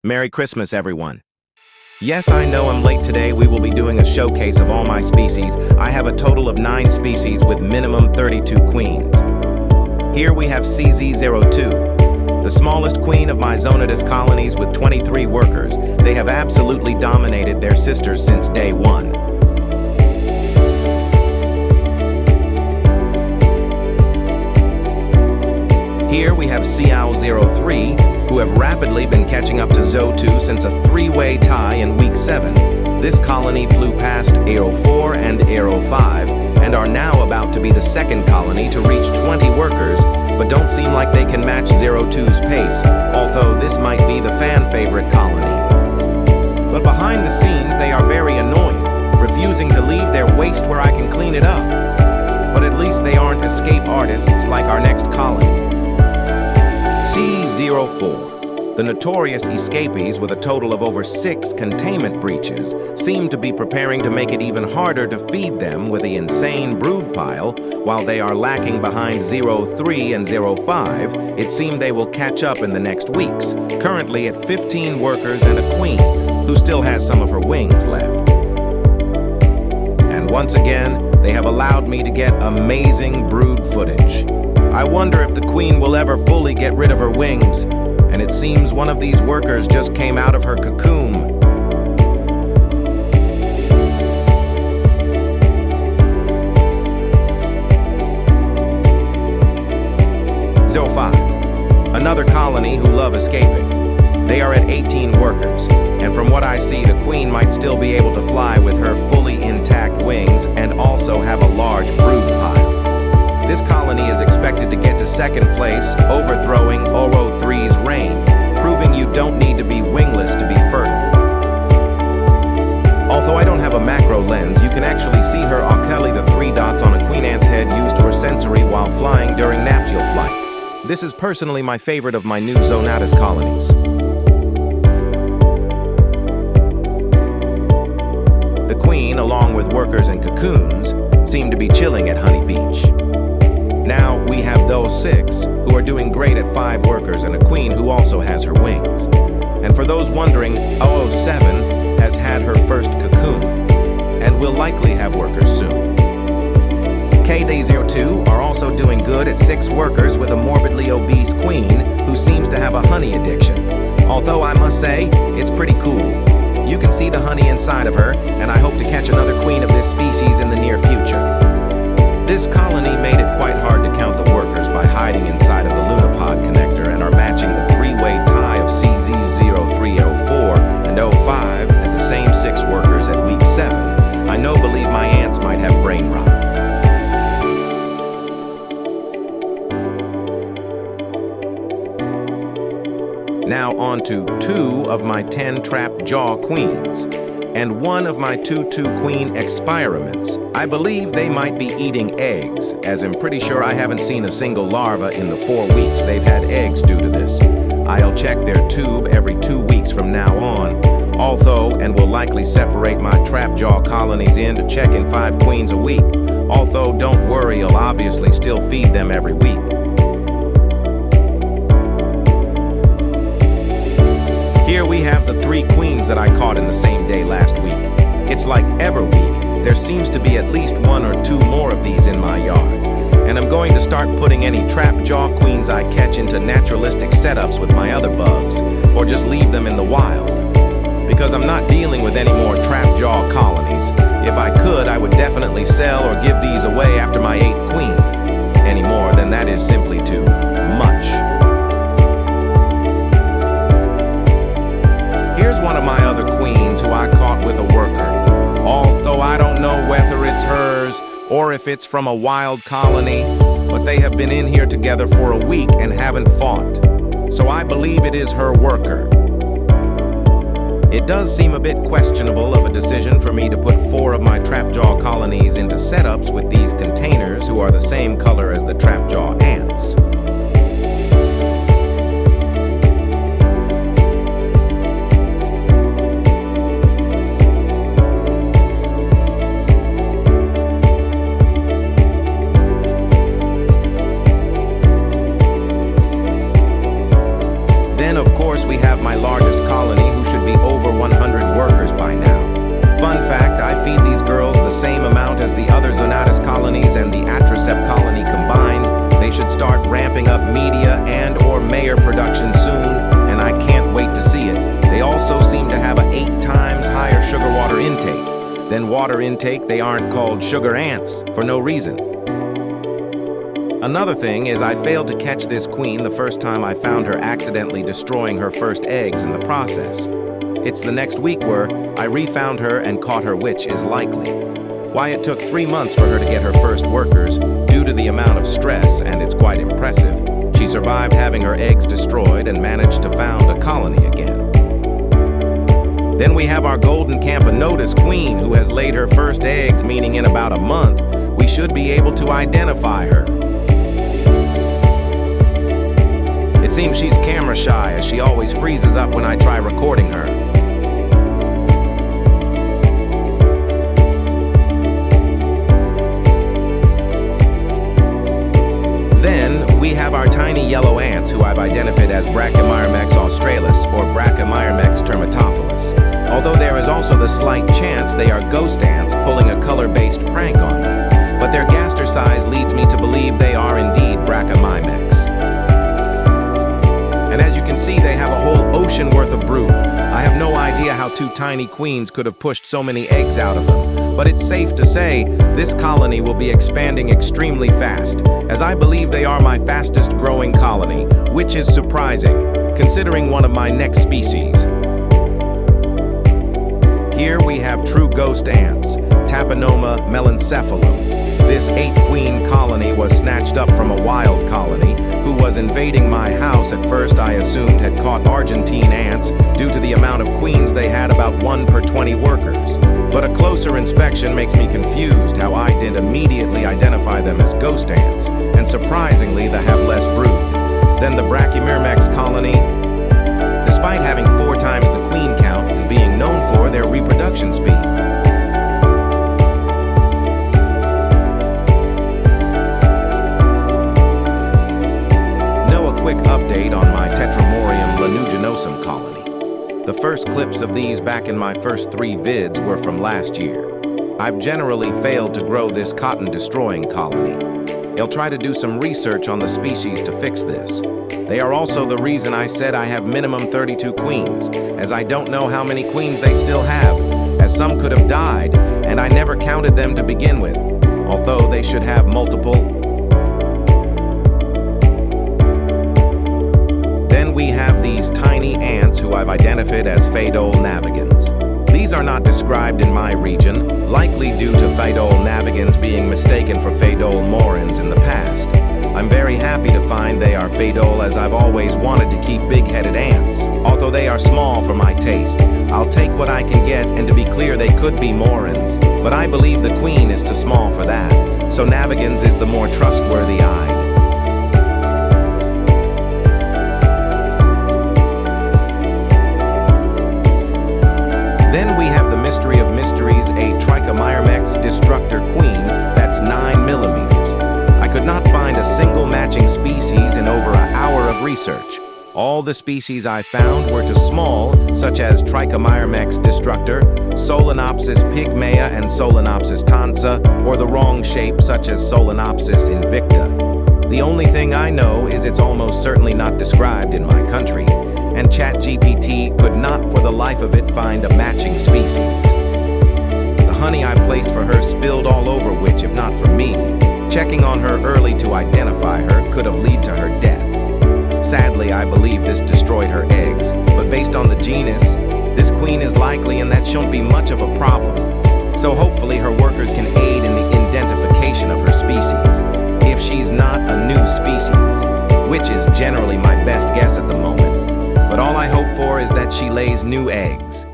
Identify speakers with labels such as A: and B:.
A: Merry Christmas, everyone. Yes, I know I'm late today. We will be doing a showcase of all my species. I have a total of 9 species with minimum 32 queens. Here we have CZ02, the smallest queen of my zonatus colonies with 23 workers. They have absolutely dominated their sisters since day one. Here we have CL03, who have rapidly been catching up to Zo2 since a 3-way tie in week 7. This colony flew past AO4 and AO5 and are now about to be the second colony to reach 20 workers, but don't seem like they can match 02's pace, although this might be the fan favorite colony. But behind the scenes, they are very annoying, refusing to leave their waste where I can clean it up. But at least they aren't escape artists like our next colony. C04, the notorious escapees with a total of over 6 containment breaches, seem to be preparing to make it even harder to feed them with the insane brood pile. While they are lacking behind 03 and 05, it seems they will catch up in the next weeks, currently at 15 workers and a queen, who still has some of her wings left. And once again, they have allowed me to get amazing brood footage. I wonder if the queen will ever fully get rid of her wings, and it seems one of these workers just came out of her cocoon. Zo5, another colony who love escaping. They are at 18 workers, and from what I see, the queen might still be able to fly with her fully intact wings and also have a large brood pile. This colony is expected to get to second place, overthrowing Oro3's reign, proving you don't need to be wingless to be fertile. Although I don't have a macro lens, you can actually see her oculi, the 3 dots on a queen ant's head used for sensory while flying during nuptial flight. This is personally my favorite of my new zonatus colonies. The queen, along with workers and cocoons, seem to be chilling at Honey Beach. Now we have those 6 who are doing great at 5 workers and a queen who also has her wings. And for those wondering, 007 has had her first cocoon and will likely have workers soon. KD02 are also doing good at 6 workers with a morbidly obese queen who seems to have a honey addiction. Although I must say, it's pretty cool. You can see the honey inside of her, and I hope to catch another queen of this species in the near future. This colony made it quite hard to count the workers by hiding inside of the lunapod connector and are matching the 3-way tie of CZ0304 and 05 at the same 6 workers at week 7. I believe my ants might have brain rot. Now on to 2 of my 10 trap jaw queens, and 1 of my 2-2 queen experiments. I believe they might be eating eggs, as I'm pretty sure I haven't seen a single larva in the 4 weeks they've had eggs due to this. I'll check their tube every 2 weeks from now on, and will likely separate my trap jaw colonies in to check in 5 queens a week. Although don't worry, I'll obviously still feed them every week. Here we have the 3 queens that I caught in the same day last week. It's like every week, there seems to be at least 1 or 2 more of these in my yard. And I'm going to start putting any trap jaw queens I catch into naturalistic setups with my other bugs, or just leave them in the wild. Because I'm not dealing with any more trap jaw colonies. If I could, I would definitely sell or give these away after my 8th queen. Any more than that is simply too much. Here's one of my other queens who I caught with a worker. Although I don't know whether it's hers or if it's from a wild colony, but they have been in here together for a week and haven't fought. So I believe it is her worker. It does seem a bit questionable of a decision for me to put 4 of my trapjaw colonies into setups with these containers who are the same color as the trapjaw ants. Then, of course, we have my largest colony Then water intake, they aren't called sugar ants for no reason. Another thing is I failed to catch this queen the first time I found her accidentally destroying her first eggs in the process. It's the next week where I refound her and caught her, which is likely why it took 3 months for her to get her first workers due to the amount of stress, and it's quite impressive. She survived having her eggs destroyed and managed to found a colony again. Then we have our golden camponotus queen who has laid her first eggs, meaning in about a month, we should be able to identify her. It seems she's camera shy as she always freezes up when I try recording her. Then we have our tiny yellow ants who I've identified as Brachmyrmex australis or Brachmyrmex termitophilus. Although there is also the slight chance they are ghost ants pulling a color-based prank on me, but their gaster size leads me to believe they are indeed Brachmyrmex. And as you can see, they have a whole ocean worth of brood. I have no idea how 2 tiny queens could have pushed so many eggs out of them, but it's safe to say this colony will be expanding extremely fast, as I believe they are my fastest growing colony, which is surprising, considering one of my next species. Here we have true ghost ants, tapinoma melanocephalum. This 8-queen colony was snatched up from a wild colony who was invading my house. At first I assumed had caught Argentine ants due to the amount of queens they had, about 1 per 20 workers. But a closer inspection makes me confused how I didn't immediately identify them as ghost ants, and surprisingly they have less brood than the brachmyrmex colony, despite having 4 times the queen count and being known for their reproduction speed. Update on my tetramorium lanuginosum colony. The first clips of these back in my first 3 vids were from last year. I've generally failed to grow this cotton-destroying colony. I'll try to do some research on the species to fix this. They are also the reason I said I have minimum 32 queens, as I don't know how many queens they still have, as some could have died, and I never counted them to begin with, although they should have multiple. Then we have these tiny ants who I've identified as pheidole navigans. These are not described in my region, likely due to pheidole navigans being mistaken for pheidole morans in the past. I'm very happy to find they are pheidole, as I've always wanted to keep big-headed ants. Although they are small for my taste, I'll take what I can get, and to be clear, they could be morans. But I believe the queen is too small for that, so navigans is the more trustworthy eye. Then we have the mystery of mysteries, a trichomyrmex destructor queen that's 9 millimeters. I could not find a single matching species in over an hour of research. All the species I found were too small, such as Trichomyrmex destructor, Solenopsis pygmaea and Solenopsis tansa, or the wrong shape such as Solenopsis invicta. The only thing I know is it's almost certainly not described in my country, and ChatGPT could not for the life of it find a matching species. The honey I placed for her spilled all over, which, if not for me, checking on her early to identify her, could have led to her death. Sadly, I believe this destroyed her eggs, but based on the genus, this queen is likely and that shouldn't be much of a problem. So hopefully her workers can aid in the identification of her species, if she's not a new species, which is generally my best guess at the moment. But all I hope for is that she lays new eggs.